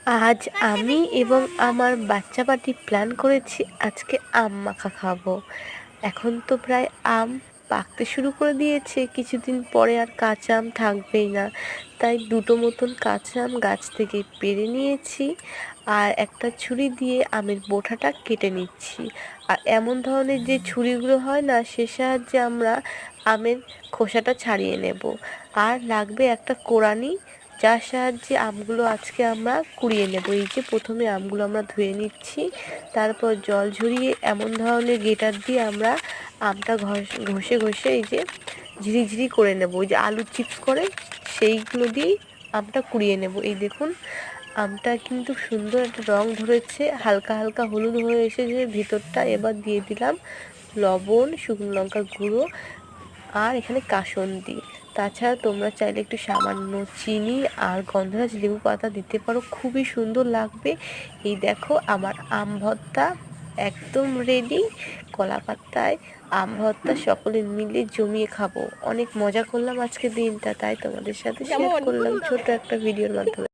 আজ আমি এবং আমার বাচ্চা পার্টি প্ল্যান করেছি আজকে আম মাখা খাবো। এখন তো প্রায় আম পাকতে শুরু করে দিয়েছে, কিছুদিন পরে আর কাঁচা আম থাকবেই না। তাই দুটো মতন কাঁচা আম গাছ থেকে পেড়ে নিয়েছি, আর একটা ছুরি দিয়ে আমের বোঁটাটা কেটে নিচ্ছি। আর এমন ধরনের যে ছুরিগুলো হয় না, সে সাহায্যে আমরা আমের খোসাটা ছাড়িয়ে নেব। আর লাগবে একটা কোড়ানি, যার সাহায্যে আমগুলো আজকে আমরা কুড়িয়ে নেব। এই যে প্রথমে আমগুলো আমরা ধুয়ে নিচ্ছি, তারপর জল ঝরিয়ে এমন ধরনের গ্রেটার দিয়ে আমরা আমটা ঘষে ঘষে এই যে ঝিরিঝিরি করে নেব। ওই যে আলু চিপস করে সেইগুলো দিয়েই আমটা কুড়িয়ে নেব। এই দেখুন, আমটা কিন্তু সুন্দর একটা রং ধরেছে, হালকা হালকা হলুদ হয়ে এসেছে ভিতরটা। এবার দিয়ে দিলাম লবণ, শুকনো লঙ্কার গুঁড়ো, আর এখানে কাসুন্দি। তাছাড়া তোমরা চাইলে একটু সামান্য চিনি আর গন্ধরাজ লেবু পাতা দিতে পারো, খুবই সুন্দর লাগবে। এই দেখো আমার আম ভর্তা একদম রেডি। কলা পাতায় আম ভর্তা সকলে মিলে জমিয়ে খাবো। অনেক মজা করলাম আজকে দিনটা, তাই তোমাদের সাথে শেয়ার করলাম ছোট একটা ভিডিওর মাধ্যমে।